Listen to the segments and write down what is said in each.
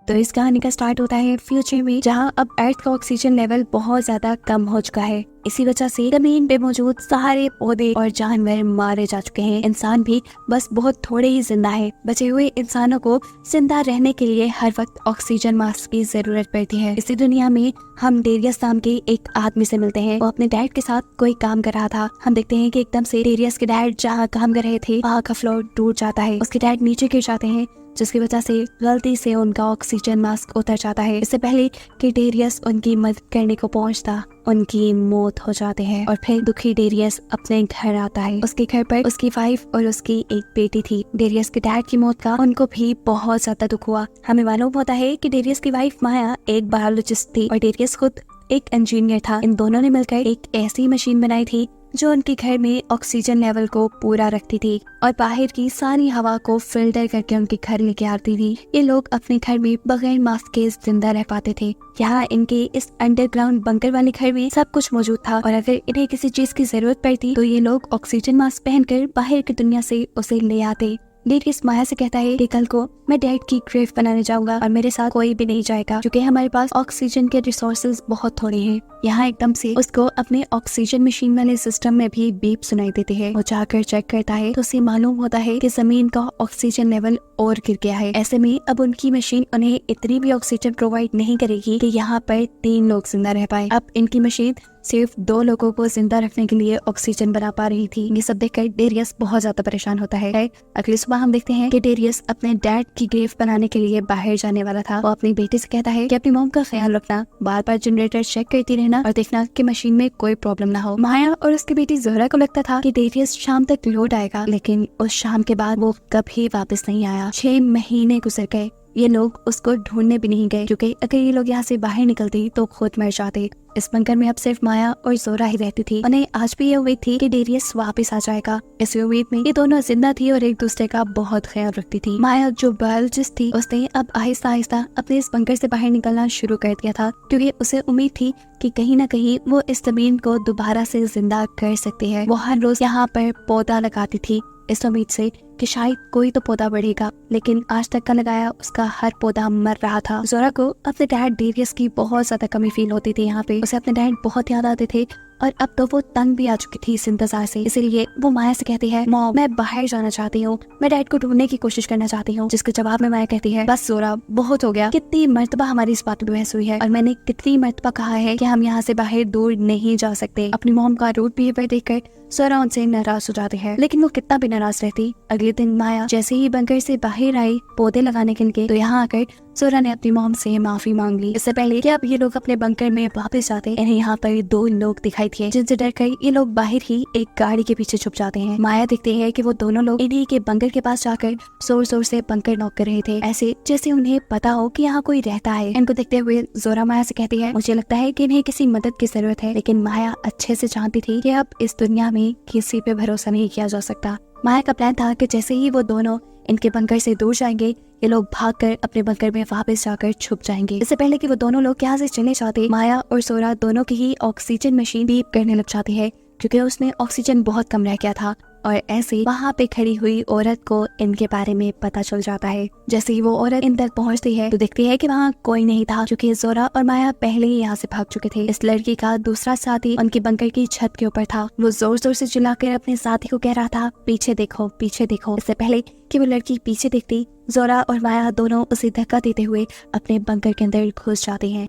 तो इस कहानी का स्टार्ट होता है फ्यूचर में, जहाँ अब अर्थ का ऑक्सीजन लेवल बहुत ज्यादा कम हो चुका है। इसी वजह से जमीन पे मौजूद सारे पौधे और जानवर मारे जा चुके हैं। इंसान भी बस बहुत थोड़े ही जिंदा है। बचे हुए इंसानों को जिंदा रहने के लिए हर वक्त ऑक्सीजन मास्क की जरूरत पड़ती है। इसी दुनिया में हम डेरियस नाम के एक आदमी से मिलते हैं। वो अपने डैड के साथ कोई काम कर रहा था। हम देखते हैं कि एकदम से डेरियस के डैड जहाँ काम कर रहे थे वहाँ का फ्लोर टूट जाता है। उसके डैड नीचे गिर जाते हैं, जिसकी वजह से गलती से उनका ऑक्सीजन मास्क उतर जाता है। इससे पहले कि डेरियस उनकी मदद करने को पहुंचता, उनकी मौत हो जाती है। और फिर दुखी डेरियस अपने घर आता है। उसके घर पर उसकी वाइफ और उसकी एक बेटी थी। डेरियस के डैड की मौत का उनको भी बहुत ज्यादा दुख हुआ। हमें मालूम होता है कि डेरियस की वाइफ माया एक बायोलॉजिस्ट थी और डेरियस खुद एक इंजीनियर था। इन दोनों ने मिलकर एक ऐसी मशीन बनाई थी जो उनके घर में ऑक्सीजन लेवल को पूरा रखती थी और बाहर की सारी हवा को फिल्टर करके उनके घर लेके आती थी। ये लोग अपने घर में बगैर मास्क के जिंदा रह पाते थे। यहाँ इनके इस अंडरग्राउंड बंकर वाले घर में सब कुछ मौजूद था और अगर इन्हें किसी चीज की जरूरत पड़ती तो ये लोग ऑक्सीजन मास्क पहनकर बाहर की दुनिया से उसे ले आते। डेरियस माया से कहता है कि कल को मैं डैड की ग्रेव बनाने जाऊंगा और मेरे साथ कोई भी नहीं जाएगा क्योंकि हमारे पास ऑक्सीजन के रिसोर्सेज बहुत थोड़े हैं। यहाँ एकदम से उसको अपने ऑक्सीजन मशीन वाले सिस्टम में भी बीप सुनाई देती है। वो जाकर चेक करता है तो उसे मालूम होता है कि जमीन का ऑक्सीजन लेवल और गिर गया है। ऐसे में अब उनकी मशीन उन्हें इतनी भी ऑक्सीजन प्रोवाइड नहीं करेगी कि यहाँ पर 3 लोग जिंदा रह पाए। अब इनकी मशीन सिर्फ 2 लोगों को जिंदा रखने के लिए ऑक्सीजन बना पा रही थी। ये सब देखकर डेरियस बहुत ज्यादा परेशान होता है। अगली सुबह हम देखते हैं कि डेरियस अपने डैड की ग्रेव बनाने के लिए बाहर जाने वाला था। वो अपनी बेटी से कहता है कि अपनी मॉम का ख्याल रखना, बार बार जनरेटर चेक करती रहना और देखना कि मशीन में कोई प्रॉब्लम ना हो। माया और उसकी बेटी जोहरा को लगता था कि डेरियस शाम तक लौट आएगा, लेकिन उस शाम के बाद वो कभी वापस नहीं आया। 6 महीने गुजर गए। ये लोग उसको ढूंढने भी नहीं गए क्योंकि अगर ये लोग यहाँ से बाहर निकलते तो खुद मर जाते। इस बंकर में अब सिर्फ माया और जोहरा ही रहती थी। उन्हें आज भी ये उम्मीद थी कि डेरियस वापस आ जाएगा। इस उम्मीद में ये दोनों जिंदा थी और एक दूसरे का बहुत ख्याल रखती थी। माया जो बायोलॉजिस्ट थी उसने अब आहिस्ता आहिस्ता अपने इस बंकर से बाहर निकलना शुरू कर दिया था क्योंकि उसे उम्मीद थी कि कहीं ना कहीं वो इस जमीन को दोबारा से जिंदा कर सकती है। वो हर रोज यहाँ पर पौधा लगाती थी इस उम्मीद से कि शायद कोई तो पौधा बढ़ेगा, लेकिन आज तक का लगाया उसका हर पौधा मर रहा था। जोहरा को अपने डैड डेरियस की बहुत ज्यादा कमी फील होती थी। यहाँ पे उसे अपने डैड बहुत याद आते थे और अब तो वो तंग भी आ चुकी थी इस इंतजार से। इसीलिए वो माया से कहती है, मॉम मैं बाहर जाना चाहती हूँ, मैं डैड को ढूंढने की कोशिश करना चाहती हूँ। जिसके जवाब में माया कहती है, बस जोहरा बहुत हो गया। कितनी मर्तबा हमारी इस बात पर बहस हुई है और मैंने कितनी मर्तबा कहा है कि हम यहाँ से बाहर दूर नहीं जा सकते। अपनी मॉम का रूड बिहेवियर देखकर जोहरा उनसे नाराज हो जाती है, लेकिन वो कितना भी नाराज रहती। अगले दिन माया जैसे ही बंकर से बाहर आई पौधे लगाने के लिए, तो यहाँ आकर जोहरा ने अपनी मॉम से माफी मांग ली। इससे पहले कि अब ये लोग अपने बंकर में वापस जाते, इन्हें यहाँ पर 2 लोग दिखाई दिए जिनसे डरकर ये लोग बाहर ही एक गाड़ी के पीछे छुप जाते हैं। माया देखती है कि वो दोनों लोग इन्हीं के बंकर के पास जाकर जोर जोर से बंकर नॉक कर रहे थे, ऐसे जैसे उन्हें पता हो कि यहाँ कोई रहता है। इनको देखते हुए जोहरा माया से कहती है, मुझे लगता है कि इन्हें किसी मदद की जरूरत है। लेकिन माया अच्छे से जानती थी कि अब इस दुनिया में किसी पे भरोसा नहीं किया जा सकता। माया का प्लान था कि जैसे ही वो दोनों इनके बंकर से दूर जाएंगे, ये लोग भागकर अपने बंकर में वापस जाकर छुप जाएंगे। इससे पहले कि वो दोनों लोग यहाँ से चले जाते, माया और जोहरा दोनों की ही ऑक्सीजन मशीन बीप करने लग जाती है क्योंकि उसमें ऑक्सीजन बहुत कम रह गया था। और ऐसे वहाँ पे खड़ी हुई औरत को इनके बारे में पता चल जाता है। जैसे ही वो औरत इन तक पहुँचती है तो देखती है कि वहाँ कोई नहीं था क्योंकि जोहरा और माया पहले ही यहाँ से भाग चुके थे। इस लड़की का दूसरा साथी उनके बंकर की छत के ऊपर था। वो जोर जोर से चिल्लाकर अपने साथी को कह रहा था, पीछे देखो पीछे देखो। इससे पहले कि वो लड़की पीछे देखती, जोहरा और माया दोनों उसे धक्का देते हुए अपने बंकर के अंदर घुस जाते हैं।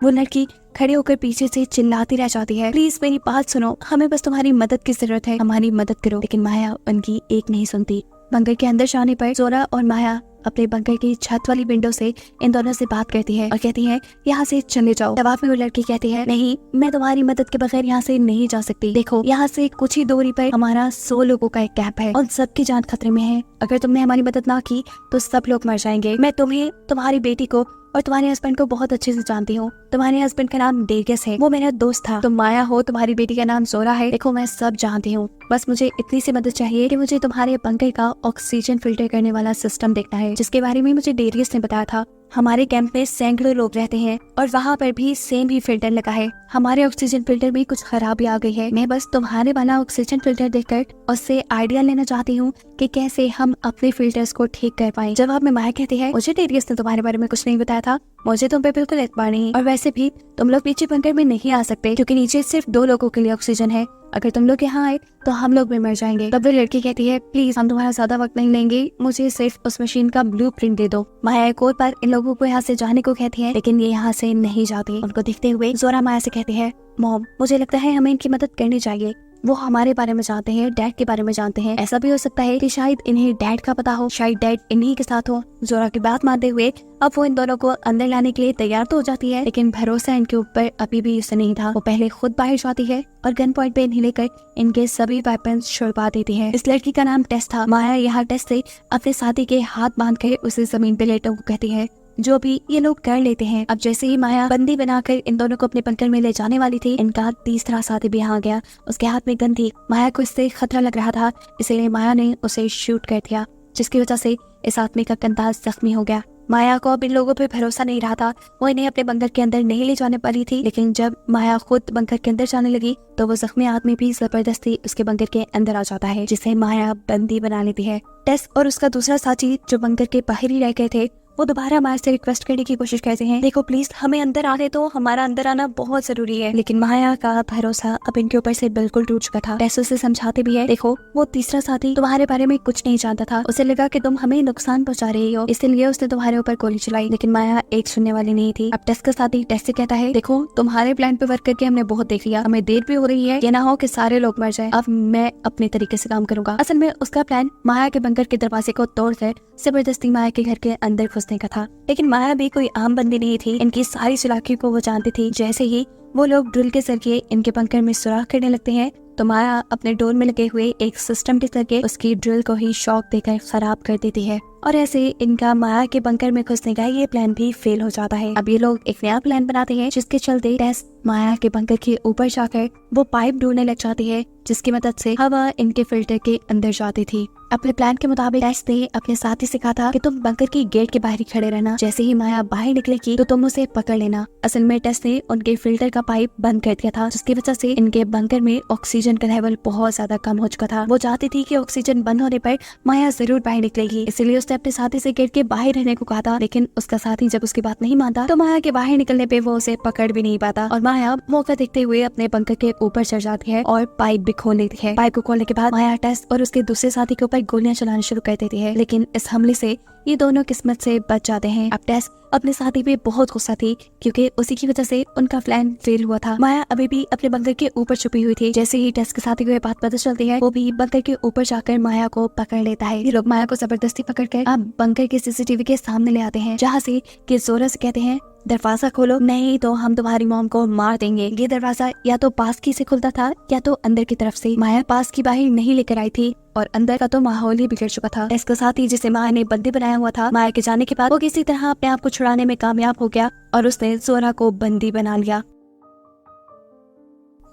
वो लड़की खड़े होकर पीछे से चिल्लाती रह जाती है, प्लीज मेरी बात सुनो, हमें बस तुम्हारी मदद की जरूरत है, हमारी मदद करो। लेकिन माया उनकी एक नहीं सुनती। बंकर के अंदर जाने पर जोहरा और माया अपने बंकर की छत वाली विंडो से इन दोनों से बात करती है और कहती है, यहाँ से चले जाओ। जवाब में वो लड़की कहती है, नहीं मैं तुम्हारी मदद के बगैर यहाँ से नहीं जा सकती। देखो यहाँ से कुछ ही दूरी पर हमारा 100 लोगों का एक कैंप है और सबकी जान खतरे में है। अगर तुमने हमारी मदद ना की तो सब लोग मर जाएंगे। मैं तुम्हें, तुम्हारी बेटी को और तुम्हारे हस्बैंड को बहुत अच्छे से जानती हूँ। तुम्हारे हस्बैंड का नाम डेरियस है, वो मेरा दोस्त था। तुम माया हो, तुम्हारी बेटी का नाम जोहरा है। देखो मैं सब जानती हूँ, बस मुझे इतनी सी मदद चाहिए कि मुझे तुम्हारे बंकर का ऑक्सीजन फिल्टर करने वाला सिस्टम देखना है जिसके बारे में मुझे डेरियस ने बताया था। हमारे कैंप में सैकड़ों लोग रहते हैं और वहाँ पर भी सेम ही फिल्टर लगा है। हमारे ऑक्सीजन फिल्टर में कुछ खराबी आ गई है। मैं बस तुम्हारे वाला ऑक्सीजन फिल्टर देखकर उससे आइडिया लेना चाहती हूँ कि कैसे हम अपने फिल्टर्स को ठीक कर पाएं। जवाब में माया कहती है, मुझे डेरियस ने तुम्हारे बारे में कुछ नहीं बताया था, मुझे तुम पे बिल्कुल एतबार नहीं, और वैसे भी तुम लोग नीचे बंकर में नहीं आ सकते क्योंकि नीचे सिर्फ 2 लोगों के लिए ऑक्सीजन है। अगर तुम लोग यहाँ आए तो हम लोग भी मर जाएंगे। तब वो लड़की कहती है, प्लीज हम तुम्हारा ज्यादा वक्त नहीं लेंगे, मुझे सिर्फ उस मशीन का ब्लूप्रिंट दे दो। माया एक और बार इन लोगों को यहाँ से जाने को कहती है, लेकिन ये यहाँ से नहीं जाते। उनको देखते हुए जोरा माया से कहती है, मॉम मुझे लगता है हमें इनकी मदद करनी चाहिए। वो हमारे बारे में जानते हैं, डैड के बारे में जानते हैं। ऐसा भी हो सकता है कि शायद इन्हें डैड का पता हो, शायद डैड इन्हीं के साथ हो। जोरा की बात मानते हुए अब वो इन दोनों को अंदर लाने के लिए तैयार तो हो जाती है, लेकिन भरोसा इनके ऊपर अभी भी उसे नहीं था। वो पहले खुद बाहर जाती है और गन पॉइंट पे इन्हें लेकर इनके सभी वेपन्स छुड़वा देती है। इस लड़की का नाम टेस था। माया यहाँ टेस से अपने साथी के हाथ बांध कर उसे जमीन पे लेटने को कहती है, जो भी ये लोग कर लेते हैं। अब जैसे ही माया बंदी बनाकर इन दोनों को अपने बंकर में ले जाने वाली थी, इनका तीसरा साथी भी यहाँ आ गया। उसके हाथ में गन थी। माया को इससे खतरा लग रहा था, इसलिए माया ने उसे शूट कर दिया, जिसकी वजह से इस आदमी का कंधा जख्मी हो गया। माया को अब इन लोगों पे भरोसा नहीं रहा था। वो इन्हें अपने बंकर के अंदर नहीं ले जाने वाली थी, लेकिन जब माया खुद बंकर के अंदर जाने लगी तो वो जख्मी आदमी भी जबरदस्ती उसके बंकर के अंदर आ जाता है, जिसे माया बंदी बना लेती है। टेस और उसका दूसरा साथी जो बंकर के बाहर ही रह गए थे, वो दोबारा माया से रिक्वेस्ट करने की कोशिश करते हैं, देखो प्लीज हमें अंदर आने दो, हमारा अंदर आना बहुत जरूरी है। लेकिन माया का भरोसा अब इनके ऊपर से बिल्कुल टूट चुका था। टेस उसे समझाते भी है, देखो वो तीसरा साथी तुम्हारे बारे में कुछ नहीं जानता था, उसे लगा कि तुम हमें नुकसान पहुंचा रही हो, इसलिए उसने तुम्हारे ऊपर गोली चलाई। लेकिन माया एक सुनने वाली नहीं थी। अब टेस का साथी टेस से कहता है, देखो तुम्हारे प्लान पे वर्क करके हमने बहुत देख लिया, हमें देर भी हो रही है, ये ना हो कि सारे लोग मर जाए। अब मैं अपने तरीके से काम करूंगा। असल में उसका प्लान माया के बंकर के दरवाजे को तोड़कर जबरदस्ती माया के घर के अंदर घुसने का था। लेकिन माया भी कोई आम बंदी नहीं थी, इनकी सारी चालाकियों को वो जानती थी। जैसे ही वो लोग ड्रिल के जरिए इनके बंकर में सुराख करने लगते हैं तो माया अपने डोर में लगे हुए एक सिस्टम के जरिए उसकी ड्रिल को ही शॉक देकर खराब कर देती है, और ऐसे इनका माया के बंकर में घुसने का ये प्लान भी फेल हो जाता है। अब ये लोग एक नया प्लान बनाते हैं, जिसके चलते टेस माया के बंकर के ऊपर जाकर वो पाइप ढूंढने लग जाती है, जिसकी मदद से हवा इनके फिल्टर के अंदर जाती थी। अपने प्लान के मुताबिक टेस ने अपने साथी से कहा था कि तुम बंकर की गेट के बाहर ही खड़े रहना, जैसे ही माया बाहर निकलेगी तो तुम उसे पकड़ लेना। असल में टेस ने उनके फिल्टर का पाइप बंद कर दिया था, जिसकी वजह से इनके बंकर में ऑक्सीजन का लेवल बहुत ज्यादा कम हो चुका था। वो चाहती थी कि ऑक्सीजन बंद होने पर माया जरूर बाहर निकलेगी, इसलिए उसने अपने साथी से गेट के बाहर रहने को कहा था। लेकिन उसका साथी जब उसकी बात नहीं मानता तो माया के बाहर निकलने पे वो उसे पकड़ भी नहीं पाता, और माया मौका देखते हुए अपने बंकर के ऊपर चढ़ जाती है और पाइप भी खोल लेती है। पाइप को खोलने के बाद माया टेस और उसके दूसरे साथी के ऊपर गोलियां चलाना शुरू कर देती है, लेकिन इस हमले से ये दोनों किस्मत से बच जाते हैं। अब टेस अपने साथी पे बहुत गुस्सा थी, क्योंकि उसी की वजह से उनका प्लान फेल हुआ था। माया अभी भी अपने बंकर के ऊपर छुपी हुई थी। जैसे ही टेस के साथी को ये बात पता चलती है, वो भी बंकर के ऊपर जाकर माया को पकड़ लेता है। ये लोग माया को जबरदस्ती पकड़कर अब बंकर के सीसीटीवी के सामने ले आते हैं, जहाँ से कि जोरा से कहते हैं, दरवाजा खोलो, नहीं तो हम तुम्हारी मॉम को मार देंगे। ये दरवाजा या तो पास की से खुलता था या तो अंदर की तरफ से। माया पास की बाहर नहीं लेकर आई थी और अंदर का तो माहौल ही बिगड़ चुका था। इसके साथ ही जिसे माया ने बंदी बनाया हुआ था, माया के जाने के बाद वो किसी तरह अपने आप को छुड़ाने में कामयाब हो गया और उसने जोरा को बंदी बना लिया।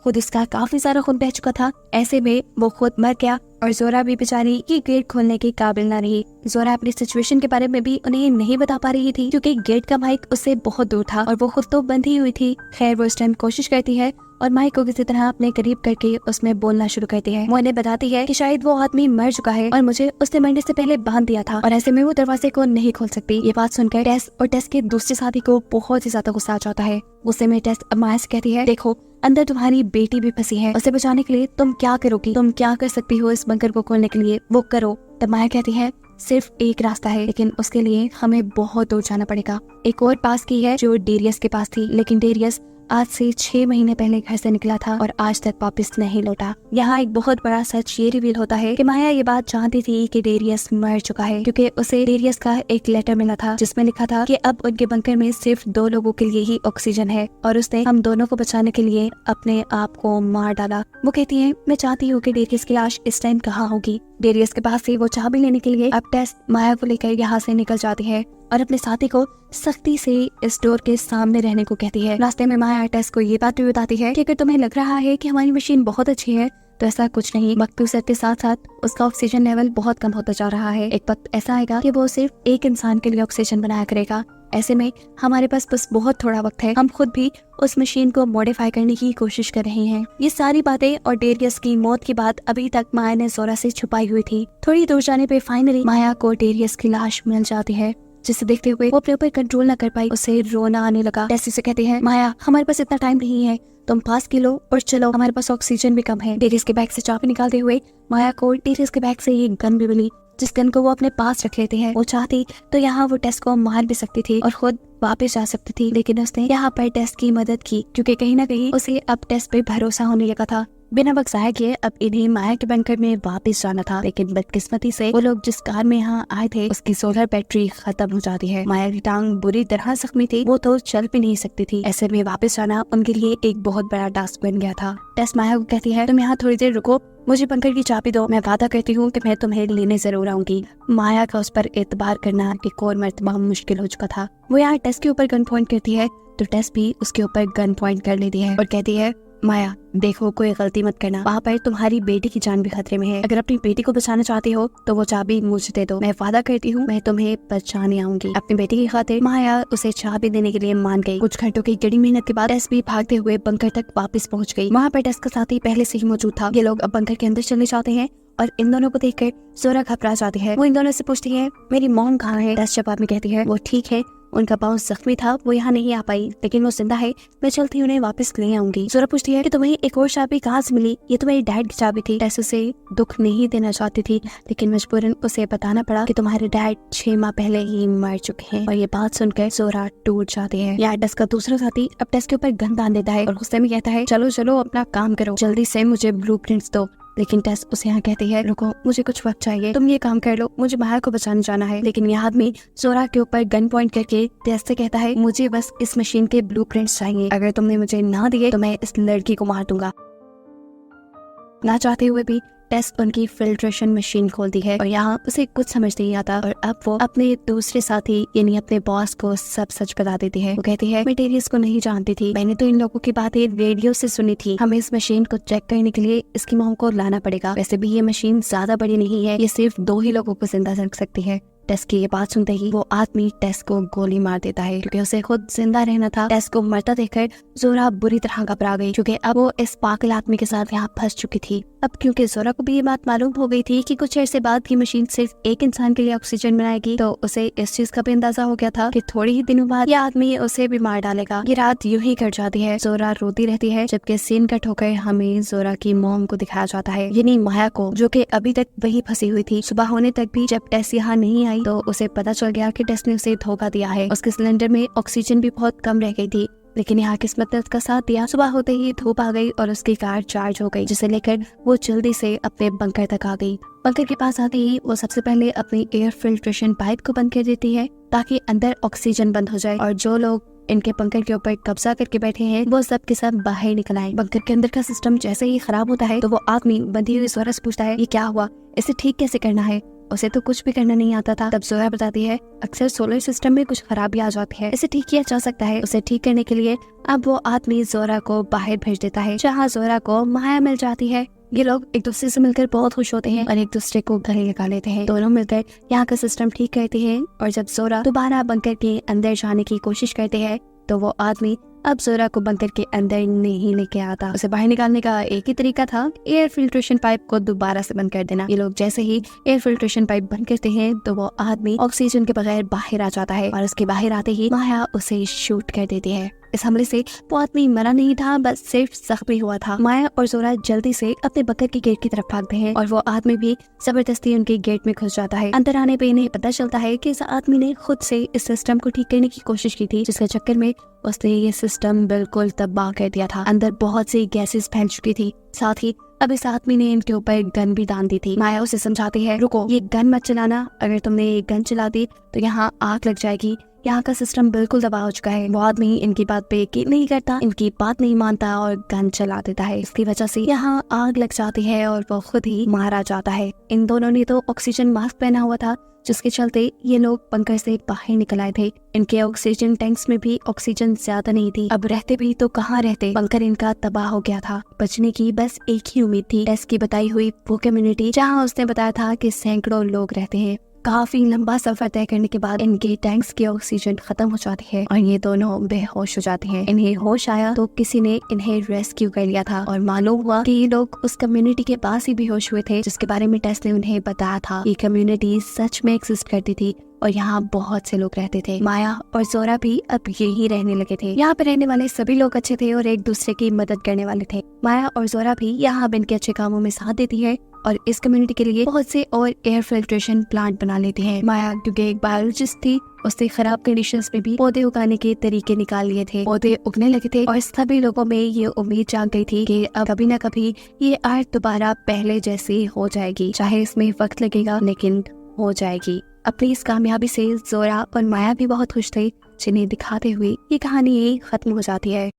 खुद इसका काफी सारा खून बह चुका था, ऐसे में वो खुद मर गया और जोरा भी बेचारी ये गेट खोलने के काबिल न रही। जोरा अपनी सिचुएशन के बारे में भी उन्हें नहीं बता पा रही थी, क्योंकि गेट का माइक उससे बहुत दूर था और वो खुद तो बंद ही हुई थी। खैर वो इस टाइम कोशिश करती है और माइक को किसी तरह अपने करीब करके उसमें बोलना शुरू करती है। वो उन्हें बताती है कि शायद वो आदमी मर चुका है और मुझे उसने मरने से पहले बांध दिया था, और ऐसे में वो दरवाजे को नहीं खोल सकती। ये बात सुनकर टेस और टेस के दूसरे साथी को बहुत ही ज्यादा गुस्सा आ जाता है। गुस्से में टेस अब माया से कहती है, देखो अंदर तुम्हारी बेटी भी फंसी है, उसे बचाने के लिए तुम क्या करोगी, तुम क्या कर सकती हो इस बंकर को खोलने के लिए, वो करो। तब माया कहती है, सिर्फ एक रास्ता है, लेकिन उसके लिए हमें बहुत दूर जाना पड़ेगा। एक और पास की है जो डेरियस के पास थी, लेकिन डेरियस आज से 6 महीने पहले घर से निकला था और आज तक वापस नहीं लौटा। यहाँ एक बहुत बड़ा सच ये रिवील होता है कि माया ये बात जानती थी कि डेरियस मर चुका है, क्योंकि उसे डेरियस का एक लेटर मिला था जिसमें लिखा था कि अब उनके बंकर में सिर्फ 2 लोगों के लिए ही ऑक्सीजन है, और उसने हम दोनों को बचाने के लिए अपने आप को मार डाला। वो कहती है, मैं चाहती हूँ कि डेरियस की लाश इस टाइम कहाँ होगी। डेरियस के पास से वो चाबी लेने के लिए अब टेस माया को लेकर यहाँ से निकल जाती है और अपने साथी को सख्ती से इस डोर के सामने रहने को कहती है। रास्ते में माया टेस को ये बात भी बताती है कि अगर तुम्हें लग रहा है कि हमारी मशीन बहुत अच्छी है तो ऐसा कुछ नहीं। वक्त गुजरने के साथ साथ उसका ऑक्सीजन लेवल बहुत कम होता जा रहा है। एक वक्त ऐसा आएगा कि वो सिर्फ एक इंसान के लिए ऑक्सीजन बनाया करेगा, ऐसे में हमारे पास बस बहुत थोड़ा वक्त है, हम खुद भी उस मशीन को मॉडिफाई करने की कोशिश कर रहे हैं। ये सारी बातें और डेरियस की मौत की बात अभी तक माया ने जोरा से छुपाई हुई थी। थोड़ी दूर जाने पे फाइनली माया को डेरियस की लाश मिल जाती है, जिसे देखते हुए वो अपने ऊपर कंट्रोल न कर पाई, उसे रोना आने लगा। टेस उसे कहती है, माया हमारे पास इतना टाइम नहीं है, तुम पास की लो और चलो, हमारे पास ऑक्सीजन भी कम है। डेरियस के बैग से चाबी निकालते हुए माया को डेरियस के बैग से एक गन भी मिली, जिस गन को वो अपने पास रख लेते हैं। वो चाहती तो यहाँ वो टेस को मार भी सकती थी और खुद वापस जा सकती थी, लेकिन उसने यहाँ पर टेस की मदद की, क्योंकि कहीं ना कहीं उसे अब टेस पे भरोसा होने लगा था। बिना वक्त जाया किए अब इन्हें माया के बंकर में वापस जाना था, लेकिन बदकिस्मती से वो लोग जिस कार में यहाँ आए थे उसकी सोलर बैटरी खत्म हो जाती है। माया की टांग बुरी तरह जख्मी थी, वो तो चल भी नहीं सकती थी। ऐसे में वापस जाना उनके लिए एक बहुत बड़ा टास्क बन गया था। टेस माया को कहती है, तुम यहाँ थोड़ी देर रुको, मुझे बंकर की चाबी दो, मैं वादा करती हूँ कि मैं तुम्हें लेने जरूर आऊंगी। माया का उस पर एतबार करना एक और मर्तबा मुश्किल हो चुका था। वो यहाँ टेस के ऊपर गन पॉइंट करती है तो टेस भी उसके ऊपर गन पॉइंट कर लेती है और कहती है, माया देखो कोई गलती मत करना, वहाँ पर तुम्हारी बेटी की जान भी खतरे में है। अगर अपनी बेटी को बचाना चाहती हो तो वो चाबी मुझे दे दो, मैं वादा करती हूँ मैं तुम्हें बचाने आऊंगी। अपनी बेटी की खातिर माया उसे चाबी देने के लिए मान गई। कुछ घंटों की कड़ी मेहनत के बाद टेस भी भागते हुए बंकर तक वापस पहुँच गई। वहाँ पर टेस का साथी पहले से ही मौजूद था। ये लोग अब बंकर के अंदर चले जाते हैं और इन दोनों को देखकर जोरा घबरा जाती है। वो इन दोनों से पूछती है, मेरी मॉम कहाँ है? टेस जवाब में कहती है, वो ठीक है, उनका पाँव जख्मी था, वो यहाँ नहीं आ पाई, लेकिन वो जिंदा है, मैं चलती उन्हें वापस ले आऊंगी। जोरा पूछती है कि तुम्हें एक और चाबी कहाँ से मिली? ये तो मेरी डैड की चाबी थी। टेस उसे दुख नहीं देना चाहती थी, लेकिन मजबूरन उसे बताना पड़ा कि तुम्हारे डैड 6 माह पहले ही मर चुके हैं। और ये बात सुनकर जोरा टूट जाती है। या टेस का दूसरा साथी अब टेस के ऊपर गन तान देता है और गुस्से में कहता है, चलो चलो अपना काम करो, जल्दी से मुझे ब्लूप्रिंट्स दो। लेकिन टेस उसे यहाँ कहती है, रुको मुझे कुछ वक्त चाहिए, तुम ये काम कर लो, मुझे माया को बचाने जाना है। लेकिन यह आदमी जोरा के ऊपर गन पॉइंट करके टेस से कहता है, मुझे बस इस मशीन के ब्लूप्रिंट्स चाहिए, अगर तुमने मुझे ना दिए तो मैं इस लड़की को मार दूंगा। ना चाहते हुए भी टेस उनकी फिल्ट्रेशन मशीन खोलती है और यहाँ उसे कुछ समझ नहीं आता और अब वो अपने दूसरे साथी यानी अपने बॉस को सब सच बता देती है। वो कहती है, मैं डेरियस को नहीं जानती थी, मैंने तो इन लोगों की बातें रेडियो से सुनी थी, हमें इस मशीन को चेक करने के लिए इसकी मॉम को लाना पड़ेगा। वैसे भी ये मशीन ज्यादा बड़ी नहीं है, ये सिर्फ 2 ही लोगों को जिंदा रख सकती है। टेस की ये बात सुनते ही वो आदमी टेस को गोली मार देता है, क्योंकि उसे खुद जिंदा रहना था। टेस को मरता देखकर जोरा बुरी तरह घबरा गई, क्योंकि अब वो इस पागल आदमी के साथ यहाँ फंस चुकी थी। अब क्योंकि जोरा को भी ये बात मालूम हो गई थी कि कुछ अरसे बाद की मशीन सिर्फ एक इंसान के लिए ऑक्सीजन बनाएगी, तो उसे इस चीज का भी अंदाजा हो गया था कि थोड़ी ही दिनों बाद ये आदमी उसे भी मार डालेगा। ये रात यूं ही कट जाती है, जोरा रोती रहती है, जबकि सीन कट होकर हमें जोरा की मॉम को दिखाया जाता है, यानी माया को, जो कि अभी तक वही फंसी हुई थी। सुबह होने तक भी जब टेस यहाँ नहीं आई तो उसे पता चल गया कि टेस ने उसे धोखा दिया है। उसके सिलेंडर में ऑक्सीजन भी बहुत कम रह गई थी, लेकिन यहाँ किस्मत ने उसका साथ दिया। सुबह होते ही धूप आ गई और उसकी कार चार्ज हो गई, जिसे लेकर वो जल्दी से अपने बंकर तक आ गई। बंकर के पास आते ही वो सबसे पहले अपनी एयर फिल्ट्रेशन पाइप को बंद कर देती है, ताकि अंदर ऑक्सीजन बंद हो जाए और जो लोग इनके बंकर के ऊपर कब्जा करके बैठे हैं वो सब के सब बाहर निकल आए। बंकर के अंदर का सिस्टम जैसे ही खराब होता है तो वो आदमी बंधी हुई जोरा से पूछता है, ये क्या हुआ, इसे ठीक कैसे करना है? उसे तो कुछ भी करना नहीं आता था। तब जोरा बताती है, अक्सर सोलर सिस्टम में कुछ खराबी आ जाती है, इसे ठीक किया जा सकता है। उसे ठीक करने के लिए अब वो आदमी जोरा को बाहर भेज देता है, जहाँ जोरा को माया मिल जाती है। ये लोग एक दूसरे से मिलकर बहुत खुश होते हैं और एक दूसरे को गले लगा लेते हैं। दोनों मिलकर यहाँ का सिस्टम ठीक करते हैं और जब जोरा दोबारा बंकर के अंदर जाने की कोशिश करते हैं तो वो आदमी अब जोरा को बंकर के अंदर नहीं लेके आता। उसे बाहर निकालने का एक ही तरीका था, एयर फिल्ट्रेशन पाइप को दोबारा से बंद कर देना। ये लोग जैसे ही एयर फिल्ट्रेशन पाइप बंद करते हैं तो वो आदमी ऑक्सीजन के बगैर बाहर आ जाता है और उसके बाहर आते ही माया उसे शूट कर देती है। इस हमले से वो आदमी मरा नहीं था, बस सिर्फ जख्मी हुआ था। माया और जोरा जल्दी से अपने बंकर के गेट की तरफ भागते हैं और वो आदमी भी जबरदस्ती उनके गेट में घुस जाता है। अंदर आने पे इन्हें पता चलता है कि इस आदमी ने खुद से इस सिस्टम को ठीक करने की कोशिश की थी, जिसके चक्कर में उसने ये सिस्टम बिल्कुल तबाह कर दिया था। अंदर बहुत सी गैसेस फैल चुकी थी, साथ ही अब इस आदमी ने इनके ऊपर गन भी दान दी थी। माया उसे समझाती है, रुको ये गन मत चलाना, अगर तुमने ये गन चला दी तो यहाँ आग लग जाएगी, यहाँ का सिस्टम बिल्कुल तबाह हो चुका है। वो आदमी इनकी बात पे यकीन नहीं करता, इनकी बात नहीं मानता और गन चला देता है। इसकी वजह से यहाँ आग लग जाती है और वो खुद ही मारा जाता है। इन दोनों ने तो ऑक्सीजन मास्क पहना हुआ था, जिसके चलते ये लोग बंकर से बाहर निकल आए थे। इनके ऑक्सीजन टैंक्स में भी ऑक्सीजन ज्यादा नहीं थी, अब रहते भी तो कहाँ रहते, बंकर इनका तबाह हो गया था। बचने की बस एक ही उम्मीद थी, टेस की बताई हुई वो कम्युनिटी जहाँ उसने बताया था कि सैकड़ों लोग रहते हैं। काफी लंबा सफर तय करने के बाद इनके टैंक्स की ऑक्सीजन खत्म हो जाती है और ये दोनों बेहोश हो जाते हैं। इन्हें होश आया तो किसी ने इन्हें रेस्क्यू कर लिया था और मालूम हुआ कि ये लोग उस कम्युनिटी के पास ही बेहोश हुए थे जिसके बारे में टेस ने उन्हें बताया था। ये कम्युनिटी सच में एग्जिस्ट करती थी और यहाँ बहुत से लोग रहते थे। माया और जोरा भी अब यही रहने लगे थे। यहाँ पे रहने वाले सभी लोग अच्छे थे और एक दूसरे की मदद करने वाले थे। माया और जोरा भी यहाँ अब इनके अच्छे कामों में साथ देती है और इस कम्युनिटी के लिए बहुत से और एयर फिल्ट्रेशन प्लांट बना लेती है। माया क्योंकि एक बायोलॉजिस्ट थी, उसने खराब कंडीशंस में भी पौधे उगाने के तरीके निकाल लिए थे। पौधे उगने लगे थे और सभी लोगों में ये उम्मीद जाग गई थी कि अब कभी न कभी ये अर्थ दोबारा पहले जैसी हो जाएगी। चाहे इसमें वक्त लगेगा लेकिन हो जाएगी। अपनी इस कामयाबी से जोरा और माया भी बहुत खुश थे, जिन्हें दिखाते हुए ये कहानी खत्म हो जाती है।